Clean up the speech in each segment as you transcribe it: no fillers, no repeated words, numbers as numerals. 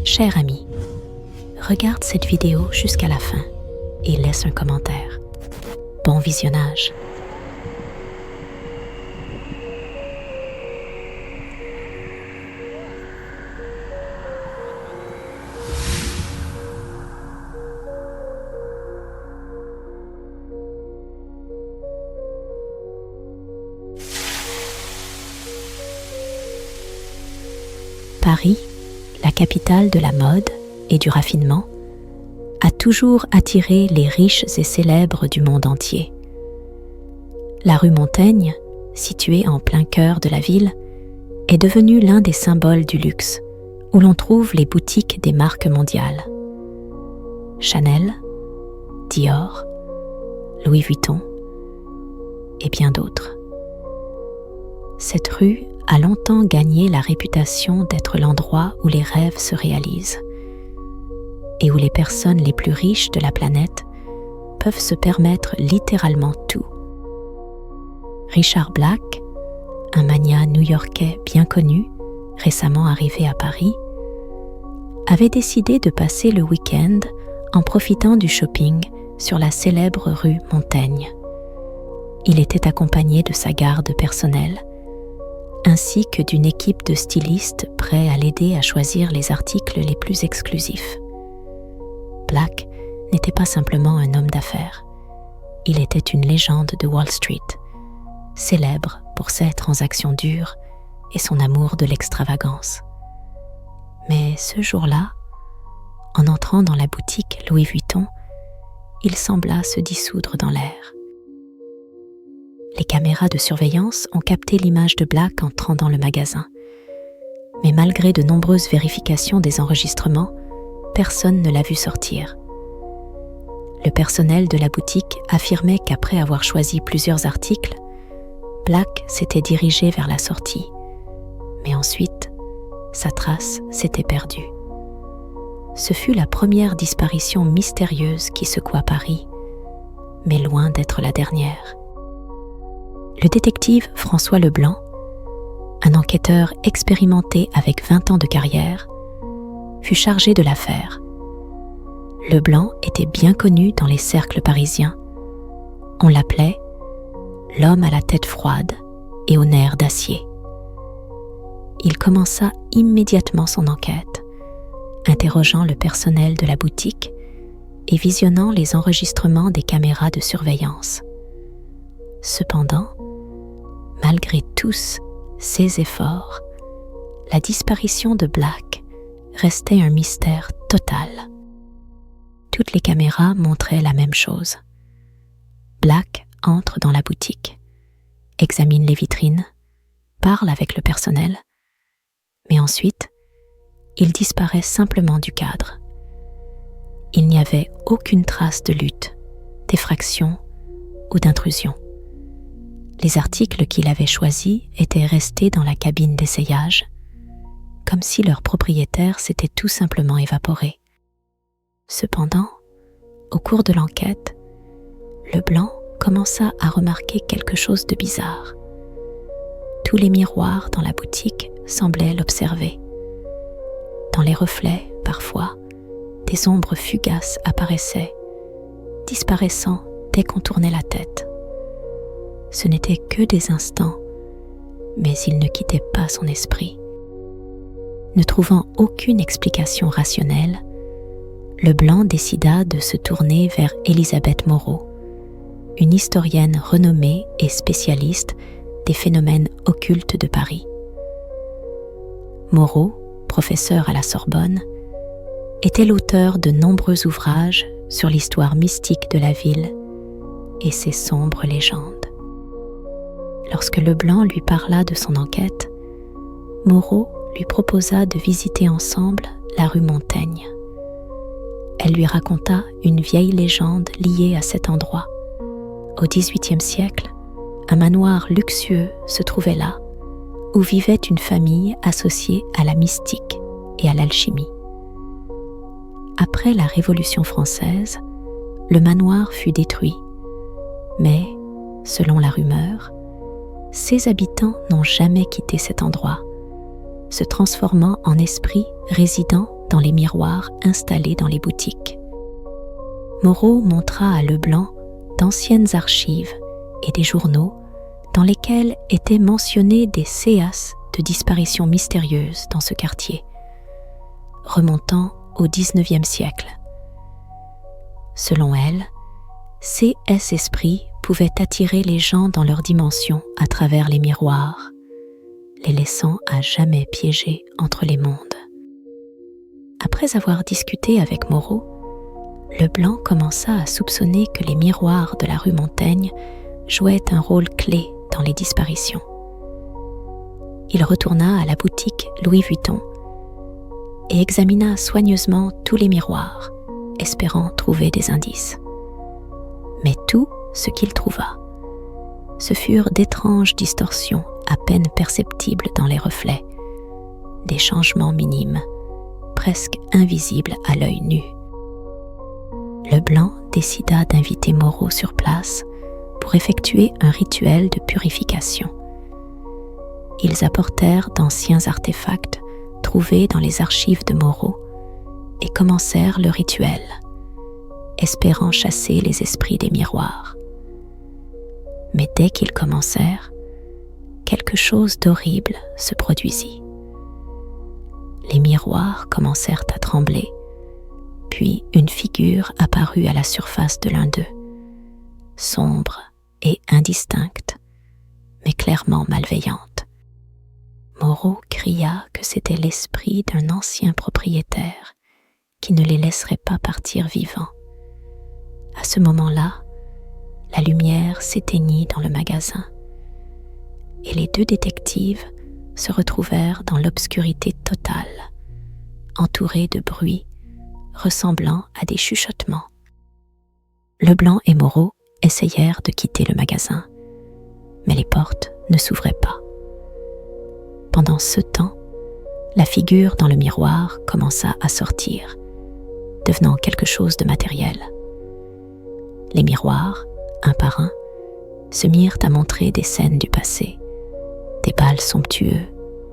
Cher ami, regarde cette vidéo jusqu'à la fin et laisse un commentaire. Bon visionnage. Paris, la capitale de la mode et du raffinement, a toujours attiré les riches et célèbres du monde entier. La rue Montaigne, située en plein cœur de la ville, est devenue l'un des symboles du luxe, où l'on trouve les boutiques des marques mondiales. Chanel, Dior, Louis Vuitton et bien d'autres. Cette rue a longtemps gagné la réputation d'être l'endroit où les rêves se réalisent et où les personnes les plus riches de la planète peuvent se permettre littéralement tout. Richard Black, un magnat new-yorkais bien connu, récemment arrivé à Paris, avait décidé de passer le week-end en profitant du shopping sur la célèbre rue Montaigne. Il était accompagné de sa garde personnelle, ainsi que d'une équipe de stylistes prêts à l'aider à choisir les articles les plus exclusifs. Black n'était pas simplement un homme d'affaires, il était une légende de Wall Street, célèbre pour ses transactions dures et son amour de l'extravagance. Mais ce jour-là, en entrant dans la boutique Louis Vuitton, il sembla se dissoudre dans l'air. Les caméras de surveillance ont capté l'image de Black entrant dans le magasin. Mais malgré de nombreuses vérifications des enregistrements, personne ne l'a vu sortir. Le personnel de la boutique affirmait qu'après avoir choisi plusieurs articles, Black s'était dirigé vers la sortie. Mais ensuite, sa trace s'était perdue. Ce fut la première disparition mystérieuse qui secoua Paris, mais loin d'être la dernière. Le détective François Leblanc, un enquêteur expérimenté avec 20 ans de carrière, fut chargé de l'affaire. Leblanc était bien connu dans les cercles parisiens. On l'appelait « l'homme à la tête froide et aux nerfs d'acier ». Il commença immédiatement son enquête, interrogeant le personnel de la boutique et visionnant les enregistrements des caméras de surveillance. Cependant, malgré tous ses efforts, la disparition de Black restait un mystère total. Toutes les caméras montraient la même chose. Black entre dans la boutique, examine les vitrines, parle avec le personnel, mais ensuite, il disparaît simplement du cadre. Il n'y avait aucune trace de lutte, d'effraction ou d'intrusion. Les articles qu'il avait choisis étaient restés dans la cabine d'essayage, comme si leur propriétaire s'était tout simplement évaporé. Cependant, au cours de l'enquête, Leblanc commença à remarquer quelque chose de bizarre. Tous les miroirs dans la boutique semblaient l'observer. Dans les reflets, parfois, des ombres fugaces apparaissaient, disparaissant dès qu'on tournait la tête. Ce n'étaient que des instants, mais il ne quittait pas son esprit. Ne trouvant aucune explication rationnelle, Leblanc décida de se tourner vers Elisabeth Moreau, une historienne renommée et spécialiste des phénomènes occultes de Paris. Moreau, professeur à la Sorbonne, était l'auteur de nombreux ouvrages sur l'histoire mystique de la ville et ses sombres légendes. Lorsque Leblanc lui parla de son enquête, Moreau lui proposa de visiter ensemble la rue Montaigne. Elle lui raconta une vieille légende liée à cet endroit. Au XVIIIe siècle, un manoir luxueux se trouvait là, où vivait une famille associée à la mystique et à l'alchimie. Après la Révolution française, le manoir fut détruit, mais, selon la rumeur, ses habitants n'ont jamais quitté cet endroit, se transformant en esprits résidant dans les miroirs installés dans les boutiques. Moreau montra à Leblanc d'anciennes archives et des journaux dans lesquels étaient mentionnées des séances de disparitions mystérieuses dans ce quartier, remontant au XIXe siècle. Selon elle, ces esprits pouvaient attirer les gens dans leur dimension à travers les miroirs, les laissant à jamais piégés entre les mondes. Après avoir discuté avec Moreau, Leblanc commença à soupçonner que les miroirs de la rue Montaigne jouaient un rôle clé dans les disparitions. Il retourna à la boutique Louis Vuitton et examina soigneusement tous les miroirs, espérant trouver des indices. Mais tout ce qu'il trouva, ce furent d'étranges distorsions à peine perceptibles dans les reflets, des changements minimes, presque invisibles à l'œil nu. Leblanc décida d'inviter Moreau sur place pour effectuer un rituel de purification. Ils apportèrent d'anciens artefacts trouvés dans les archives de Moreau et commencèrent le rituel, espérant chasser les esprits des miroirs. Mais dès qu'ils commencèrent, quelque chose d'horrible se produisit. Les miroirs commencèrent à trembler, puis une figure apparut à la surface de l'un d'eux, sombre et indistincte, mais clairement malveillante. Moreau cria que c'était l'esprit d'un ancien propriétaire qui ne les laisserait pas partir vivants. À ce moment-là, la lumière s'éteignit dans le magasin et les deux détectives se retrouvèrent dans l'obscurité totale, entourés de bruits ressemblant à des chuchotements. Leblanc et Moreau essayèrent de quitter le magasin, mais les portes ne s'ouvraient pas. Pendant ce temps, la figure dans le miroir commença à sortir, devenant quelque chose de matériel. Les miroirs, un par un, se mirent à montrer des scènes du passé, des bals somptueux,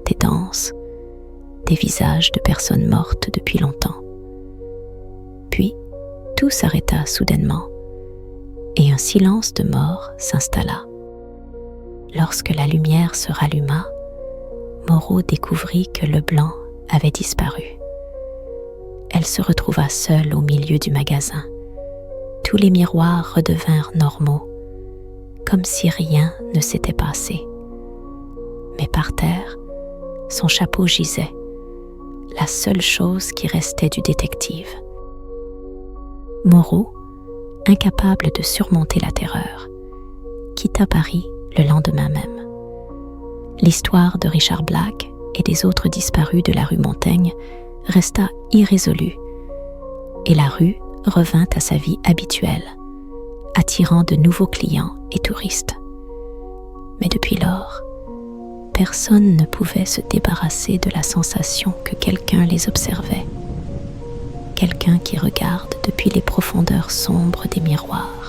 des danses, des visages de personnes mortes depuis longtemps. Puis, tout s'arrêta soudainement, et un silence de mort s'installa. Lorsque la lumière se ralluma, Moreau découvrit que Leblanc avait disparu. Elle se retrouva seule au milieu du magasin. Tous les miroirs redevinrent normaux, comme si rien ne s'était passé. Mais par terre, son chapeau gisait, la seule chose qui restait du détective. Moreau, incapable de surmonter la terreur, quitta Paris le lendemain même. L'histoire de Richard Black et des autres disparus de la rue Montaigne resta irrésolue, et la rue revint à sa vie habituelle, attirant de nouveaux clients et touristes. Mais depuis lors, personne ne pouvait se débarrasser de la sensation que quelqu'un les observait, quelqu'un qui regarde depuis les profondeurs sombres des miroirs.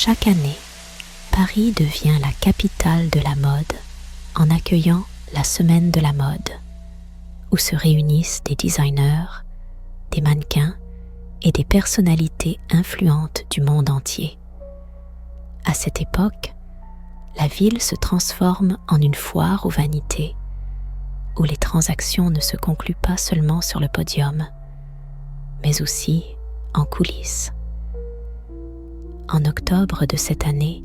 Chaque année, Paris devient la capitale de la mode en accueillant la Semaine de la mode, où se réunissent des designers, des mannequins et des personnalités influentes du monde entier. À cette époque, la ville se transforme en une foire aux vanités, où les transactions ne se concluent pas seulement sur le podium, mais aussi en coulisses. En octobre de cette année,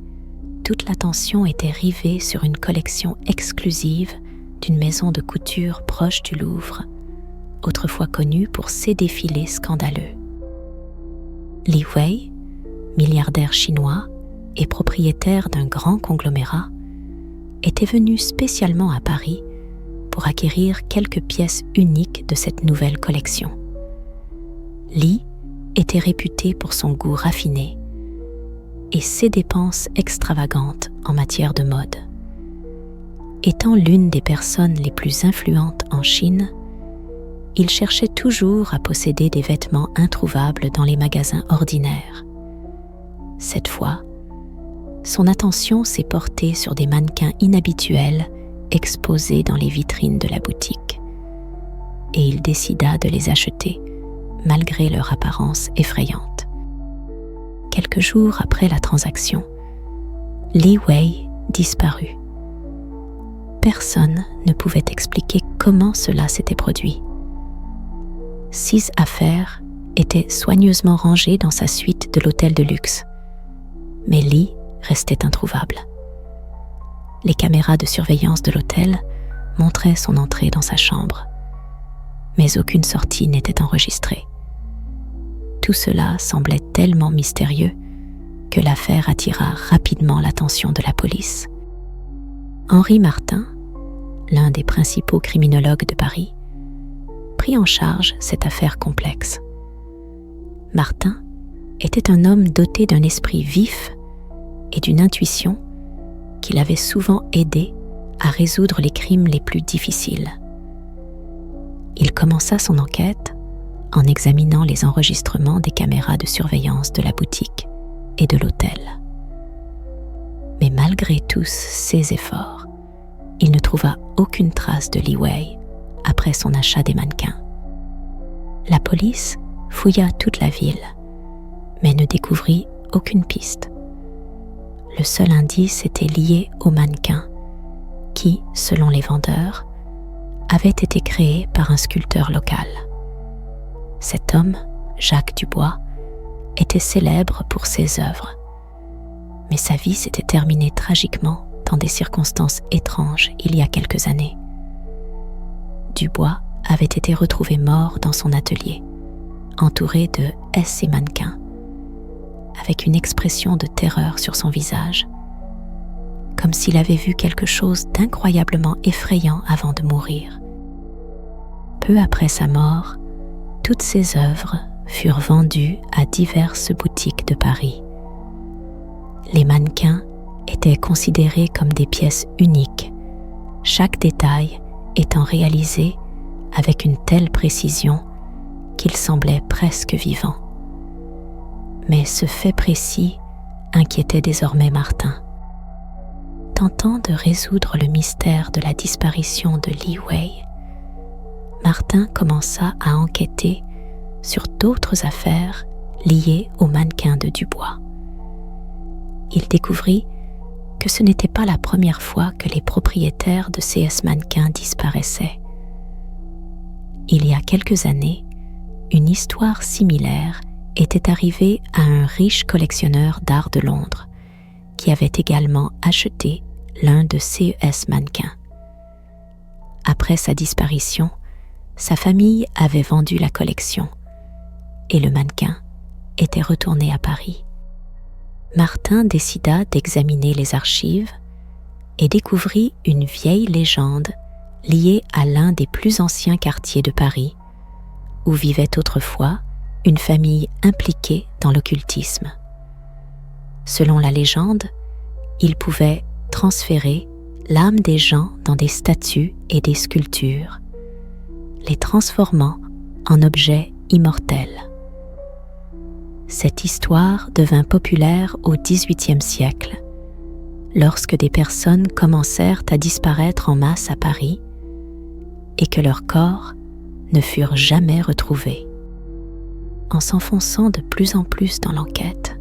toute l'attention était rivée sur une collection exclusive d'une maison de couture proche du Louvre, autrefois connue pour ses défilés scandaleux. Li Wei, milliardaire chinois et propriétaire d'un grand conglomérat, était venu spécialement à Paris pour acquérir quelques pièces uniques de cette nouvelle collection. Li était réputé pour son goût raffiné et ses dépenses extravagantes en matière de mode. Étant l'une des personnes les plus influentes en Chine, il cherchait toujours à posséder des vêtements introuvables dans les magasins ordinaires. Cette fois, son attention s'est portée sur des mannequins inhabituels exposés dans les vitrines de la boutique, et il décida de les acheter malgré leur apparence effrayante. Quelques jours après la transaction, Li Wei disparut. Personne ne pouvait expliquer comment cela s'était produit. 6 affaires étaient soigneusement rangées dans sa suite de l'hôtel de luxe, mais Li restait introuvable. Les caméras de surveillance de l'hôtel montraient son entrée dans sa chambre, mais aucune sortie n'était enregistrée. Tout cela semblait tellement mystérieux que l'affaire attira rapidement l'attention de la police. Henri Martin, l'un des principaux criminologues de Paris, prit en charge cette affaire complexe. Martin était un homme doté d'un esprit vif et d'une intuition qui l'avait souvent aidé à résoudre les crimes les plus difficiles. Il commença son enquête en examinant les enregistrements des caméras de surveillance de la boutique et de l'hôtel. Mais malgré tous ses efforts, il ne trouva aucune trace de Li Wei après son achat des mannequins. La police fouilla toute la ville, mais ne découvrit aucune piste. Le seul indice était lié aux mannequins qui, selon les vendeurs, avaient été créés par un sculpteur local. Cet homme, Jacques Dubois, était célèbre pour ses œuvres, mais sa vie s'était terminée tragiquement dans des circonstances étranges il y a quelques années. Dubois avait été retrouvé mort dans son atelier, entouré de ses mannequins, avec une expression de terreur sur son visage, comme s'il avait vu quelque chose d'incroyablement effrayant avant de mourir. Peu après sa mort, toutes ses œuvres furent vendues à diverses boutiques de Paris. Les mannequins étaient considérés comme des pièces uniques, chaque détail étant réalisé avec une telle précision qu'il semblait presque vivant. Mais ce fait précis inquiétait désormais Martin. Tentant de résoudre le mystère de la disparition de Li Wei, Martin commença à enquêter sur d'autres affaires liées aux mannequins de Dubois. Il découvrit que ce n'était pas la première fois que les propriétaires de CS mannequins disparaissaient. Il y a quelques années, une histoire similaire était arrivée à un riche collectionneur d'art de Londres qui avait également acheté l'un de CES mannequins. Après sa disparition, sa famille avait vendu la collection et le mannequin était retourné à Paris. Martin décida d'examiner les archives et découvrit une vieille légende liée à l'un des plus anciens quartiers de Paris, où vivait autrefois une famille impliquée dans l'occultisme. Selon la légende, il pouvait transférer l'âme des gens dans des statues et des sculptures, les transformant en objets immortels. Cette histoire devint populaire au XVIIIe siècle, lorsque des personnes commencèrent à disparaître en masse à Paris et que leurs corps ne furent jamais retrouvés. En s'enfonçant de plus en plus dans l'enquête,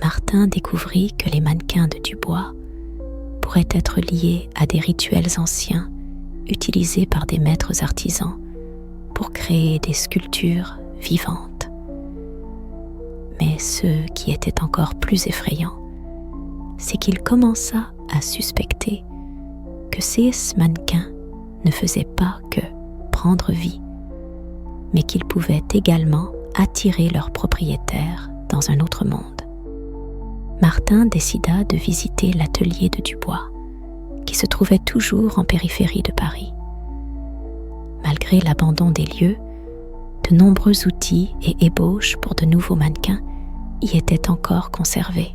Martin découvrit que les mannequins de Dubois pourraient être liés à des rituels anciens utilisés par des maîtres artisans pour créer des sculptures vivantes. Mais ce qui était encore plus effrayant, c'est qu'il commença à suspecter que ces mannequins ne faisaient pas que prendre vie, mais qu'ils pouvaient également attirer leurs propriétaires dans un autre monde. Martin décida de visiter l'atelier de Dubois, qui se trouvait toujours en périphérie de Paris. Malgré l'abandon des lieux, de nombreux outils et ébauches pour de nouveaux mannequins y étaient encore conservés.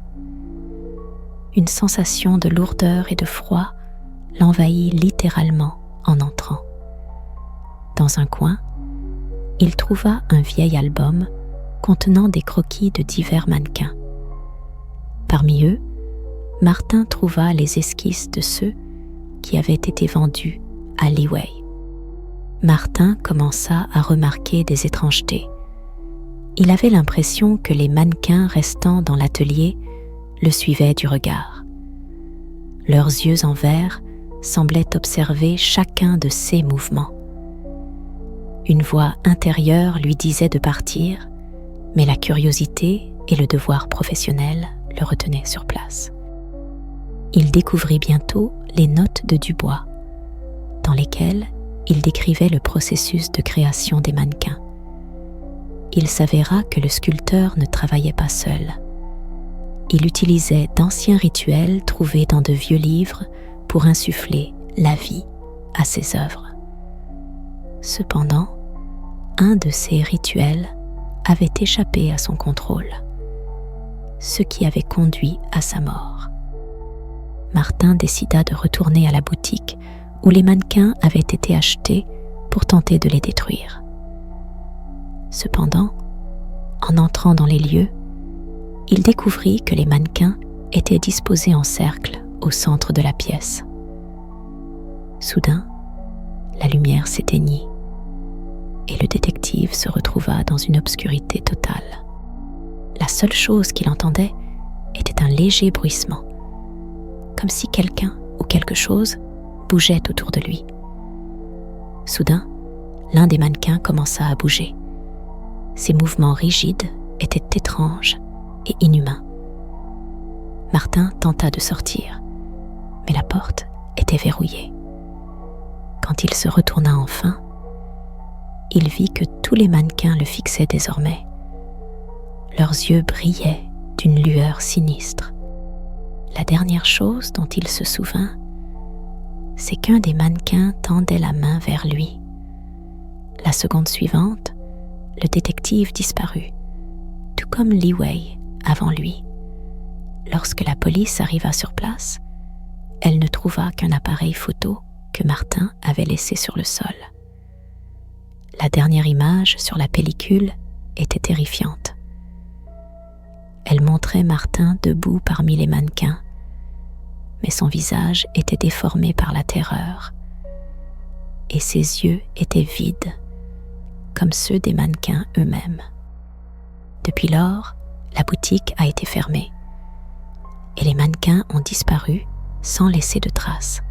Une sensation de lourdeur et de froid l'envahit littéralement en entrant. Dans un coin, il trouva un vieil album contenant des croquis de divers mannequins. Parmi eux, Martin trouva les esquisses de ceux qui avaient été vendus à Leeway. Martin commença à remarquer des étrangetés. Il avait l'impression que les mannequins restant dans l'atelier le suivaient du regard. Leurs yeux en verre semblaient observer chacun de ses mouvements. Une voix intérieure lui disait de partir, mais la curiosité et le devoir professionnel le retenaient sur place. Il découvrit bientôt les notes de Dubois, dans lesquelles il décrivait le processus de création des mannequins. Il s'avéra que le sculpteur ne travaillait pas seul. Il utilisait d'anciens rituels trouvés dans de vieux livres pour insuffler la vie à ses œuvres. Cependant, un de ces rituels avait échappé à son contrôle, ce qui avait conduit à sa mort. Martin décida de retourner à la boutique où les mannequins avaient été achetés pour tenter de les détruire. Cependant, en entrant dans les lieux, il découvrit que les mannequins étaient disposés en cercle au centre de la pièce. Soudain, la lumière s'éteignit et le détective se retrouva dans une obscurité totale. La seule chose qu'il entendait était un léger bruissement, comme si quelqu'un ou quelque chose bougeait autour de lui. Soudain, l'un des mannequins commença à bouger. Ses mouvements rigides étaient étranges et inhumains. Martin tenta de sortir, mais la porte était verrouillée. Quand il se retourna enfin, il vit que tous les mannequins le fixaient désormais. Leurs yeux brillaient d'une lueur sinistre. La dernière chose dont il se souvint, c'est qu'un des mannequins tendait la main vers lui. La seconde suivante, le détective disparut, tout comme Leeway avant lui. Lorsque la police arriva sur place, elle ne trouva qu'un appareil photo que Martin avait laissé sur le sol. La dernière image sur la pellicule était terrifiante. Elle montrait Martin debout parmi les mannequins, mais son visage était déformé par la terreur, et ses yeux étaient vides, comme ceux des mannequins eux-mêmes. Depuis lors, la boutique a été fermée, et les mannequins ont disparu sans laisser de traces.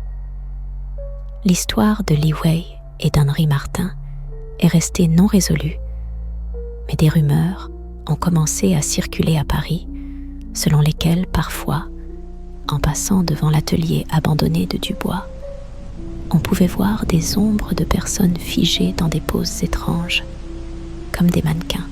L'histoire de Leeway et d'Henri Martin est restée non résolue, mais des rumeurs ont commencé à circuler à Paris, selon lesquelles parfois, en passant devant l'atelier abandonné de Dubois, on pouvait voir des ombres de personnes figées dans des poses étranges, comme des mannequins.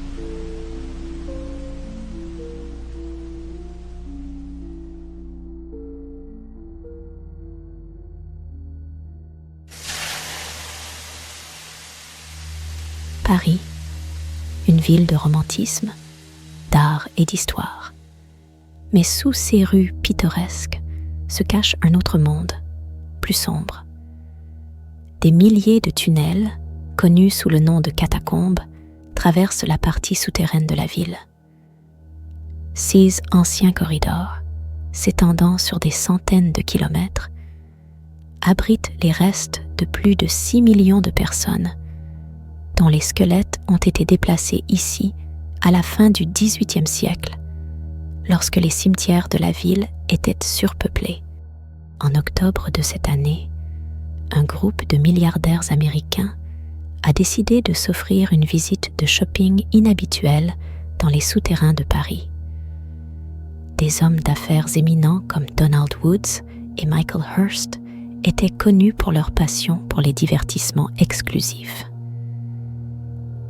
Paris, une ville de romantisme, d'art et d'histoire. Mais sous ces rues pittoresques se cache un autre monde, plus sombre. Des milliers de tunnels, connus sous le nom de catacombes, traversent la partie souterraine de la ville. Ces anciens corridors, s'étendant sur des centaines de kilomètres, abritent les restes de plus de 6 millions de personnes, dont les squelettes ont été déplacés ici à la fin du XVIIIe siècle, lorsque les cimetières de la ville étaient surpeuplés. En octobre de cette année, un groupe de milliardaires américains a décidé de s'offrir une visite de shopping inhabituelle dans les souterrains de Paris. Des hommes d'affaires éminents comme Donald Woods et Michael Hearst étaient connus pour leur passion pour les divertissements exclusifs.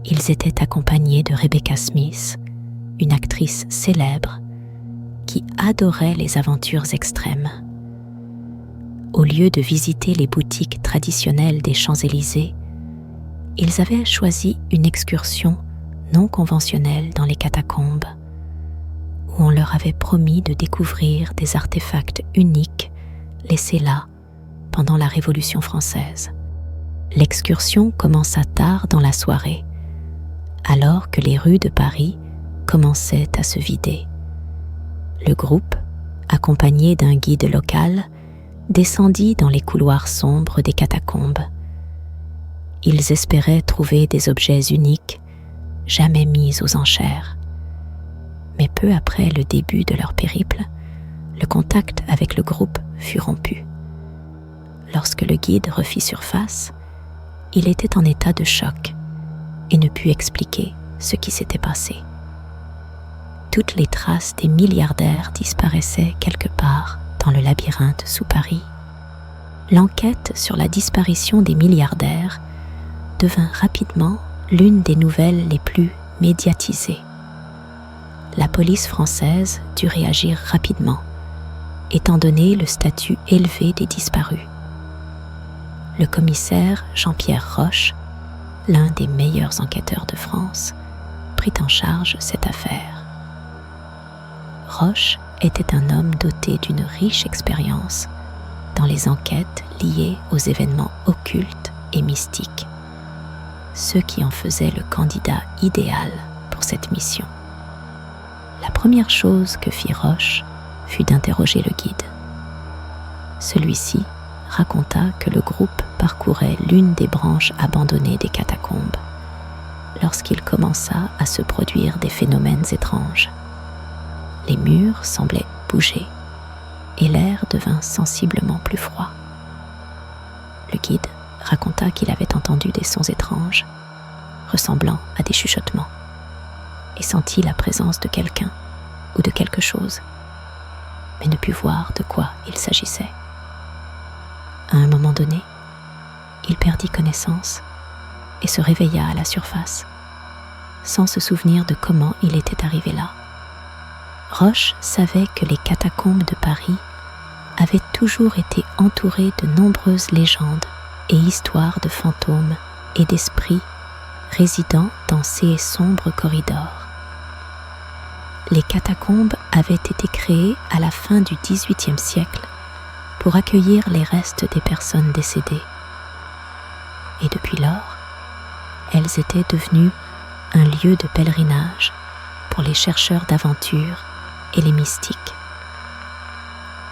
Ils étaient accompagnés de Rebecca Smith, une actrice célèbre qui adorait les aventures extrêmes. Au lieu de visiter les boutiques traditionnelles des Champs-Élysées, ils avaient choisi une excursion non conventionnelle dans les catacombes, où on leur avait promis de découvrir des artefacts uniques laissés là pendant la Révolution française. L'excursion commença tard dans la soirée, alors que les rues de Paris commençaient à se vider. Le groupe, accompagné d'un guide local, descendit dans les couloirs sombres des catacombes. Ils espéraient trouver des objets uniques, jamais mis aux enchères. Mais peu après le début de leur périple, le contact avec le groupe fut rompu. Lorsque le guide refit surface, il était en état de choc et ne put expliquer ce qui s'était passé. Toutes les traces des milliardaires disparaissaient quelque part dans le labyrinthe sous Paris. L'enquête sur la disparition des milliardaires devint rapidement l'une des nouvelles les plus médiatisées. La police française dut réagir rapidement, étant donné le statut élevé des disparus. Le commissaire Jean-Pierre Roche, l'un des meilleurs enquêteurs de France, prit en charge cette affaire. Roche était un homme doté d'une riche expérience dans les enquêtes liées aux événements occultes et mystiques, ce qui en faisait le candidat idéal pour cette mission. La première chose que fit Roche fut d'interroger le guide. Celui-ci raconta que le groupe parcourait l'une des branches abandonnées des catacombes lorsqu'il commença à se produire des phénomènes étranges. Les murs semblaient bouger et l'air devint sensiblement plus froid. Le guide raconta qu'il avait entendu des sons étranges, ressemblant à des chuchotements, et sentit la présence de quelqu'un ou de quelque chose, mais ne put voir de quoi il s'agissait. À un moment donné, il perdit connaissance et se réveilla à la surface, sans se souvenir de comment il était arrivé là. Roche savait que les catacombes de Paris avaient toujours été entourées de nombreuses légendes et histoires de fantômes et d'esprits résidant dans ces sombres corridors. Les catacombes avaient été créées à la fin du XVIIIe siècle pour accueillir les restes des personnes décédées. Et depuis lors, elles étaient devenues un lieu de pèlerinage pour les chercheurs d'aventures et les mystiques.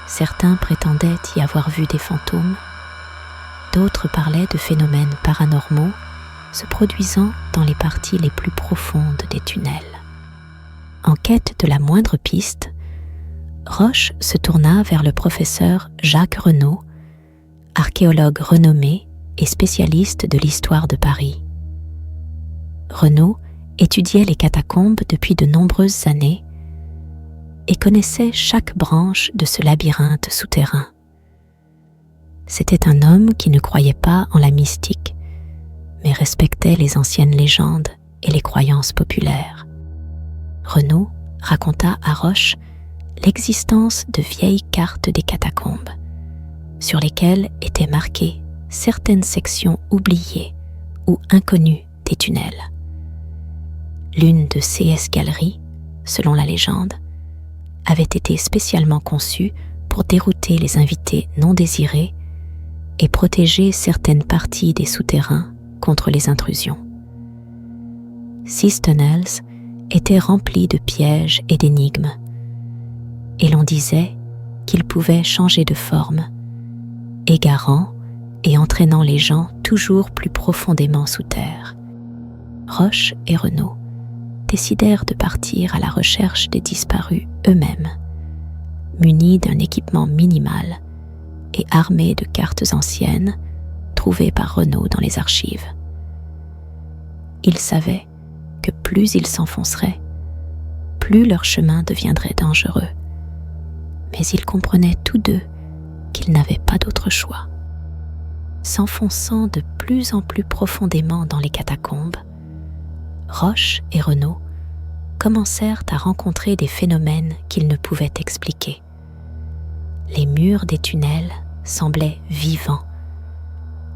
Certains prétendaient y avoir vu des fantômes, d'autres parlaient de phénomènes paranormaux se produisant dans les parties les plus profondes des tunnels. En quête de la moindre piste, Roche se tourna vers le professeur Jacques Renaud, archéologue renommé et spécialiste de l'histoire de Paris. Renaud étudiait les catacombes depuis de nombreuses années et connaissait chaque branche de ce labyrinthe souterrain. C'était un homme qui ne croyait pas en la mystique, mais respectait les anciennes légendes et les croyances populaires. Renaud raconta à Roche l'existence de vieilles cartes des catacombes, sur lesquelles étaient marquées certaines sections oubliées ou inconnues des tunnels. L'une de ces galeries, selon la légende, avait été spécialement conçue pour dérouter les invités non désirés et protéger certaines parties des souterrains contre les intrusions. 6 tunnels étaient remplis de pièges et d'énigmes, et l'on disait qu'ils pouvaient changer de forme, égarant et entraînant les gens toujours plus profondément sous terre. Roche et Renaud décidèrent de partir à la recherche des disparus eux-mêmes, munis d'un équipement minimal et armés de cartes anciennes trouvées par Renaud dans les archives. Ils savaient que plus ils s'enfonceraient, plus leur chemin deviendrait dangereux, mais ils comprenaient tous deux qu'ils n'avaient pas d'autre choix. S'enfonçant de plus en plus profondément dans les catacombes, Roche et Renaud commencèrent à rencontrer des phénomènes qu'ils ne pouvaient expliquer. Les murs des tunnels semblaient vivants.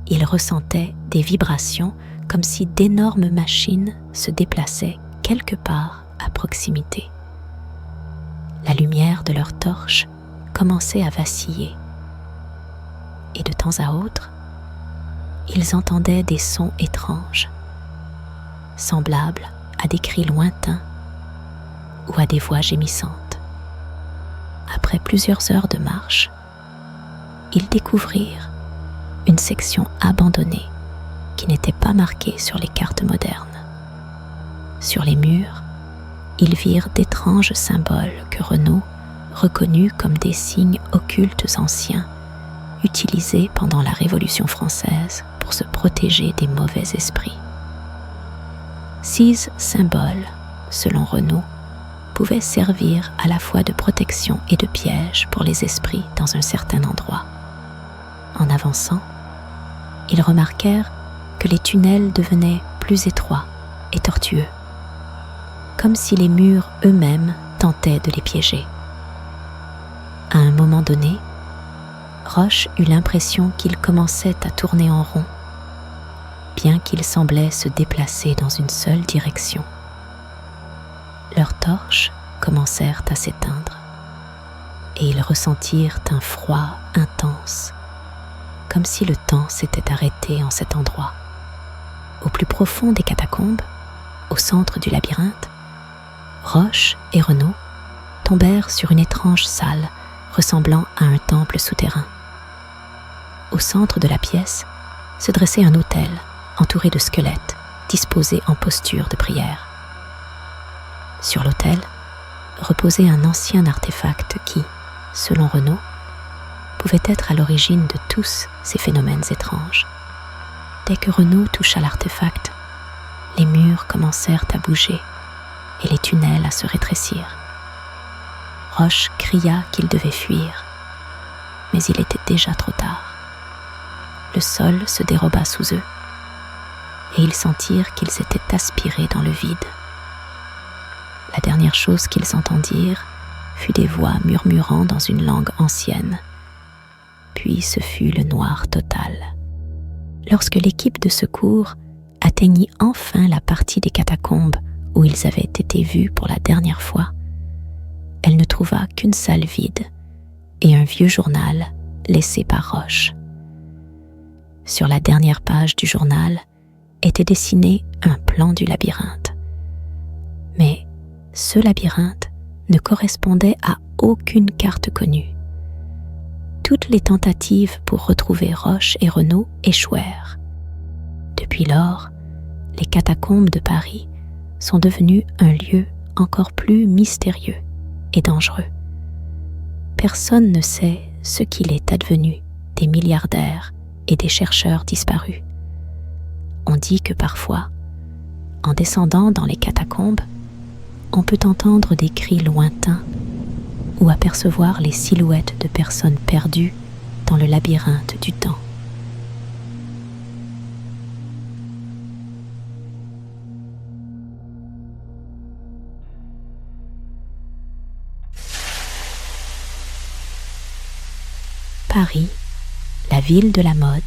Ils ressentaient des vibrations comme si d'énormes machines se déplaçaient quelque part à proximité. La lumière de leurs torches commençait à vaciller. Et de temps à autre, ils entendaient des sons étranges, semblables à des cris lointains ou à des voix gémissantes. Après plusieurs heures de marche, ils découvrirent une section abandonnée qui n'était pas marquée sur les cartes modernes. Sur les murs, ils virent d'étranges symboles que Renaud reconnut comme des signes occultes anciens utilisés pendant la Révolution française pour se protéger des mauvais esprits. Ces symboles, selon Renaud, pouvaient servir à la fois de protection et de piège pour les esprits dans un certain endroit. En avançant, ils remarquèrent que les tunnels devenaient plus étroits et tortueux, comme si les murs eux-mêmes tentaient de les piéger. À un moment donné, Roche eut l'impression qu'il commençait à tourner en rond, bien qu'il semblait se déplacer dans une seule direction. Leurs torches commencèrent à s'éteindre, et ils ressentirent un froid intense, comme si le temps s'était arrêté en cet endroit. Au plus profond des catacombes, au centre du labyrinthe, Roche et Renaud tombèrent sur une étrange salle ressemblant à un temple souterrain. Au centre de la pièce se dressait un autel entouré de squelettes disposés en posture de prière. Sur l'autel reposait un ancien artefact qui, selon Renaud, pouvait être à l'origine de tous ces phénomènes étranges. Dès que Renaud toucha l'artefact, les murs commencèrent à bouger et les tunnels à se rétrécir. Roche cria qu'il devait fuir, mais il était déjà trop tard. Le sol se déroba sous eux, et ils sentirent qu'ils s'étaient aspirés dans le vide. La dernière chose qu'ils entendirent fut des voix murmurant dans une langue ancienne. Puis ce fut le noir total. Lorsque l'équipe de secours atteignit enfin la partie des catacombes où ils avaient été vus pour la dernière fois, elle ne trouva qu'une salle vide et un vieux journal laissé par Roche. Sur la dernière page du journal était dessiné un plan du labyrinthe. Mais ce labyrinthe ne correspondait à aucune carte connue. Toutes les tentatives pour retrouver Roche et Renaud échouèrent. Depuis lors, les catacombes de Paris sont devenues un lieu encore plus mystérieux et dangereux. Personne ne sait ce qu'il est advenu des milliardaires et des chercheurs disparus. On dit que parfois, en descendant dans les catacombes, on peut entendre des cris lointains ou apercevoir les silhouettes de personnes perdues dans le labyrinthe du temps. Paris, la ville de la mode,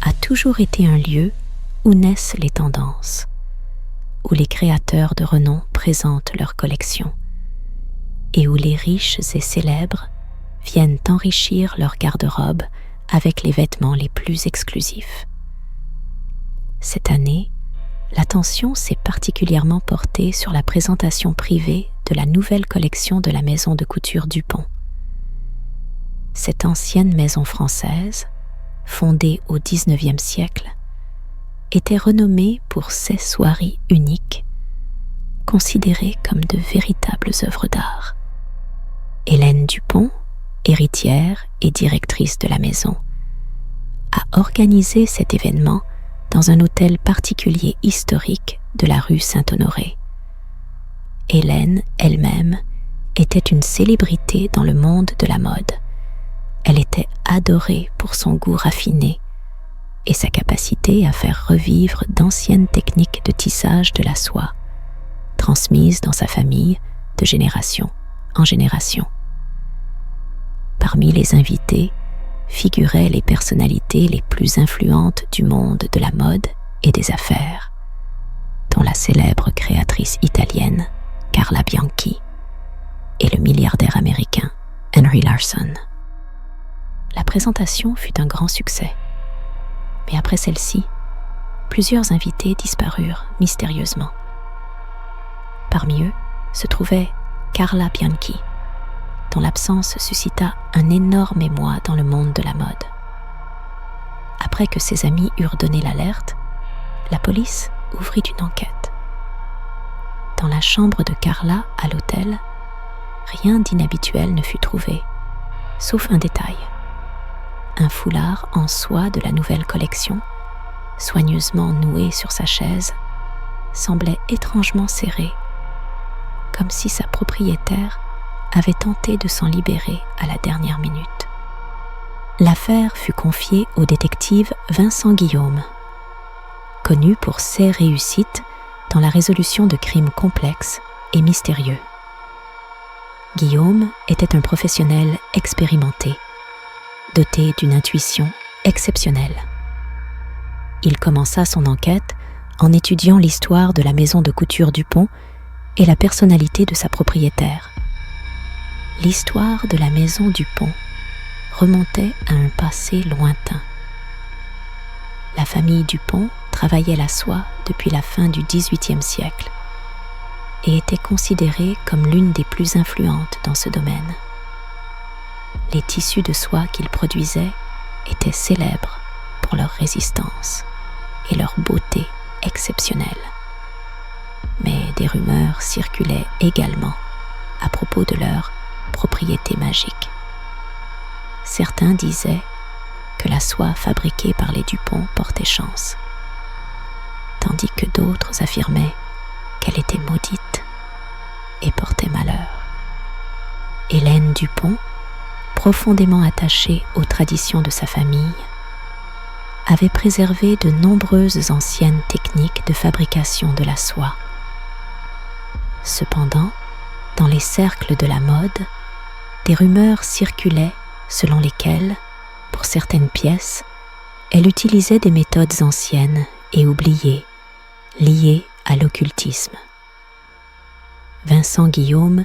a toujours été un lieu où naissent les tendances, où les créateurs de renom présentent leurs collections et où les riches et célèbres viennent enrichir leur garde-robe avec les vêtements les plus exclusifs. Cette année, l'attention s'est particulièrement portée sur la présentation privée de la nouvelle collection de la maison de couture Dupont. Cette ancienne maison française, fondée au XIXe siècle, était renommée pour ses soieries uniques, considérées comme de véritables œuvres d'art. Hélène Dupont, héritière et directrice de la maison, a organisé cet événement dans un hôtel particulier historique de la rue Saint-Honoré. Hélène elle-même était une célébrité dans le monde de la mode. Elle était adorée pour son goût raffiné et sa capacité à faire revivre d'anciennes techniques de tissage de la soie, transmises dans sa famille de génération en génération. Parmi les invités figuraient les personnalités les plus influentes du monde de la mode et des affaires, dont la célèbre créatrice italienne Carla Bianchi et le milliardaire américain Henry Larson. La présentation fut un grand succès, mais après celle-ci, plusieurs invités disparurent mystérieusement. Parmi eux se trouvait Carla Bianchi, dont l'absence suscita un énorme émoi dans le monde de la mode. Après que ses amis eurent donné l'alerte, la police ouvrit une enquête. Dans la chambre de Carla à l'hôtel, rien d'inhabituel ne fut trouvé, sauf un détail. Un foulard en soie de la nouvelle collection, soigneusement noué sur sa chaise, semblait étrangement serré, comme si sa propriétaire avait tenté de s'en libérer à la dernière minute. L'affaire fut confiée au détective Vincent Guillaume, connu pour ses réussites dans la résolution de crimes complexes et mystérieux. Guillaume était un professionnel expérimenté, doté d'une intuition exceptionnelle. Il commença son enquête en étudiant l'histoire de la maison de couture Dupont et la personnalité de sa propriétaire. L'histoire de la maison Dupont remontait à un passé lointain. La famille Dupont travaillait la soie depuis la fin du XVIIIe siècle et était considérée comme l'une des plus influentes dans ce domaine. Les tissus de soie qu'ils produisaient étaient célèbres pour leur résistance et leur beauté exceptionnelle. Mais des rumeurs circulaient également à propos de leur propriété magique. Certains disaient que la soie fabriquée par les Dupont portait chance, tandis que d'autres affirmaient qu'elle était maudite et portait malheur. Hélène Dupont, profondément attachée aux traditions de sa famille, avait préservé de nombreuses anciennes techniques de fabrication de la soie. Cependant, dans les cercles de la mode, des rumeurs circulaient selon lesquelles, pour certaines pièces, elle utilisait des méthodes anciennes et oubliées, liées à l'occultisme. Vincent Guillaume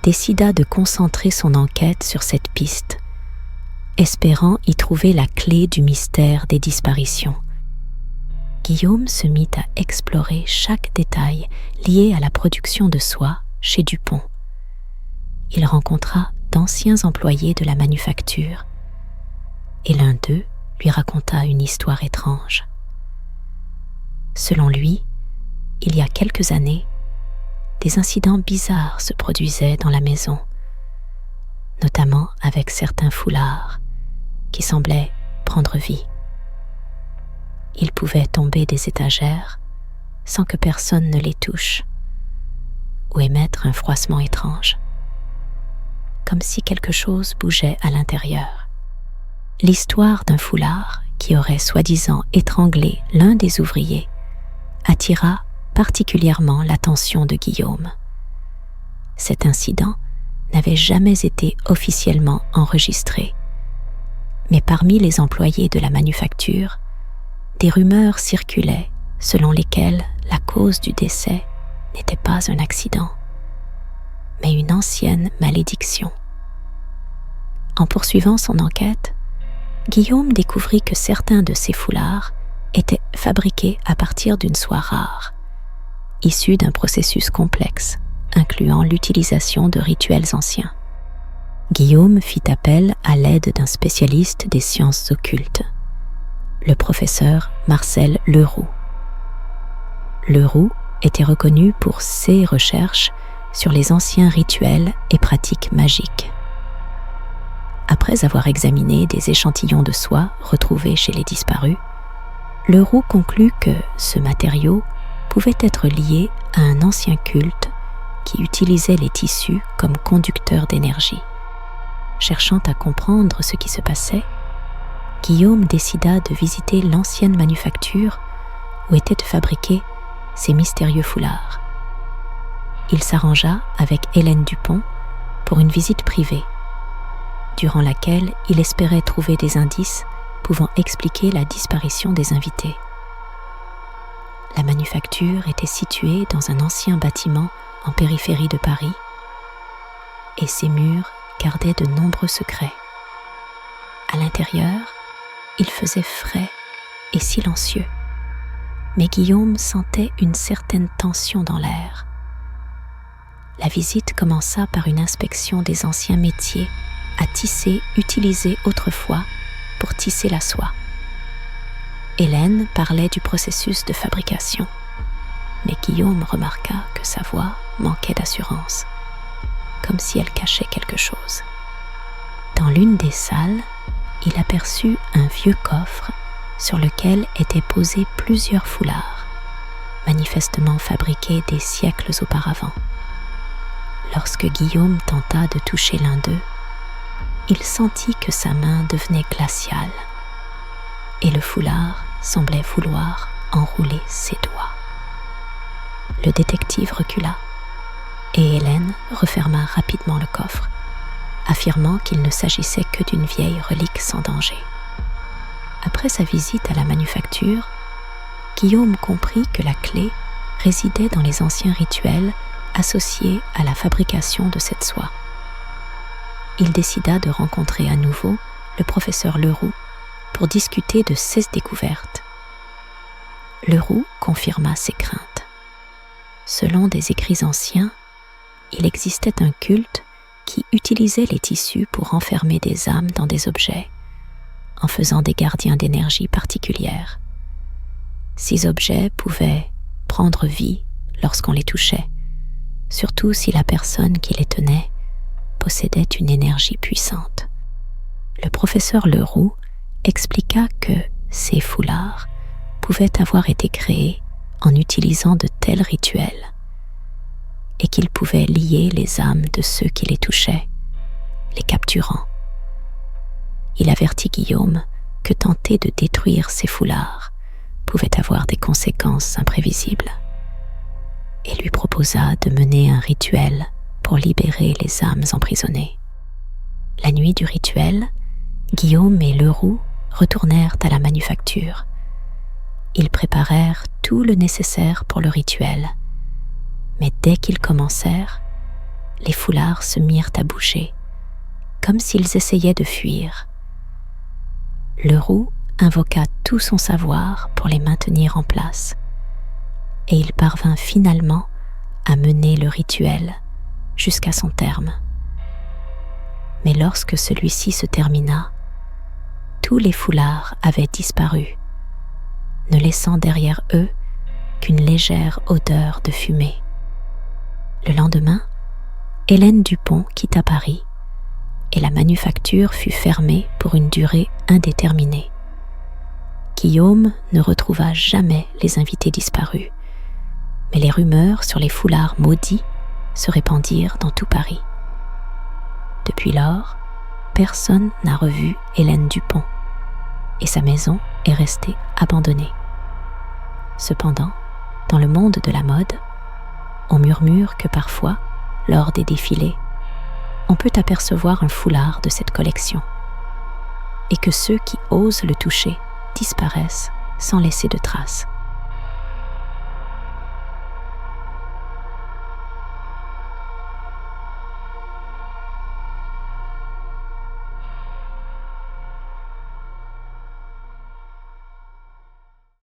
décida de concentrer son enquête sur cette piste, espérant y trouver la clé du mystère des disparitions. Guillaume se mit à explorer chaque détail lié à la production de soie chez Dupont. Il rencontra d'anciens employés de la manufacture, et l'un d'eux lui raconta une histoire étrange. Selon lui, il y a quelques années, des incidents bizarres se produisaient dans la maison, notamment avec certains foulards qui semblaient prendre vie. Ils pouvaient tomber des étagères sans que personne ne les touche, ou émettre un froissement étrange, comme si quelque chose bougeait à l'intérieur. L'histoire d'un foulard qui aurait soi-disant étranglé l'un des ouvriers attira particulièrement l'attention de Guillaume. Cet incident n'avait jamais été officiellement enregistré, mais parmi les employés de la manufacture, des rumeurs circulaient selon lesquelles la cause du décès n'était pas un accident, mais une ancienne malédiction. En poursuivant son enquête, Guillaume découvrit que certains de ces foulards étaient fabriqués à partir d'une soie rare, issue d'un processus complexe, incluant l'utilisation de rituels anciens. Guillaume fit appel à l'aide d'un spécialiste des sciences occultes, le professeur Marcel Leroux. Leroux était reconnu pour ses recherches sur les anciens rituels et pratiques magiques. Après avoir examiné des échantillons de soie retrouvés chez les disparus, Leroux conclut que ce matériau pouvait être lié à un ancien culte qui utilisait les tissus comme conducteurs d'énergie. Cherchant à comprendre ce qui se passait, Guillaume décida de visiter l'ancienne manufacture où étaient fabriqués ces mystérieux foulards. Il s'arrangea avec Hélène Dupont pour une visite privée, durant laquelle il espérait trouver des indices pouvant expliquer la disparition des invités. La manufacture était située dans un ancien bâtiment en périphérie de Paris, et ses murs gardaient de nombreux secrets. À l'intérieur, il faisait frais et silencieux, mais Guillaume sentait une certaine tension dans l'air, La visite commença par une inspection des anciens métiers à tisser utilisés autrefois pour tisser la soie. Hélène parlait du processus de fabrication, mais Guillaume remarqua que sa voix manquait d'assurance, comme si elle cachait quelque chose. Dans l'une des salles, il aperçut un vieux coffre sur lequel étaient posés plusieurs foulards, manifestement fabriqués des siècles auparavant. Lorsque Guillaume tenta de toucher l'un d'eux, il sentit que sa main devenait glaciale et le foulard semblait vouloir enrouler ses doigts. Le détective recula et Hélène referma rapidement le coffre, affirmant qu'il ne s'agissait que d'une vieille relique sans danger. Après sa visite à la manufacture, Guillaume comprit que la clé résidait dans les anciens rituels associés à la fabrication de cette soie. Il décida de rencontrer à nouveau le professeur Leroux pour discuter de ses découvertes. Leroux confirma ses craintes. Selon des écrits anciens, il existait un culte qui utilisait les tissus pour enfermer des âmes dans des objets, en faisant des gardiens d'énergie particulière. Ces objets pouvaient prendre vie lorsqu'on les touchait, surtout si la personne qui les tenait possédait une énergie puissante. Le professeur Leroux expliqua que ces foulards pouvaient avoir été créés en utilisant de tels rituels et qu'ils pouvaient lier les âmes de ceux qui les touchaient, les capturant. Il avertit Guillaume que tenter de détruire ces foulards pouvait avoir des conséquences imprévisibles et lui proposa de mener un rituel pour libérer les âmes emprisonnées. La nuit du rituel, Guillaume et Leroux retournèrent à la manufacture. Ils préparèrent tout le nécessaire pour le rituel, mais dès qu'ils commencèrent, les foulards se mirent à bouger, comme s'ils essayaient de fuir. Leroux invoqua tout son savoir pour les maintenir en place, et il parvint finalement à mener le rituel jusqu'à son terme. Mais lorsque celui-ci se termina, tous les foulards avaient disparu, ne laissant derrière eux qu'une légère odeur de fumée. Le lendemain, Hélène Dupont quitta Paris et la manufacture fut fermée pour une durée indéterminée. Guillaume ne retrouva jamais les invités disparus, mais les rumeurs sur les foulards maudits se répandirent dans tout Paris. Depuis lors, personne n'a revu Hélène Dupont et sa maison est restée abandonnée. Cependant, dans le monde de la mode, on murmure que parfois, lors des défilés, on peut apercevoir un foulard de cette collection et que ceux qui osent le toucher disparaissent sans laisser de traces.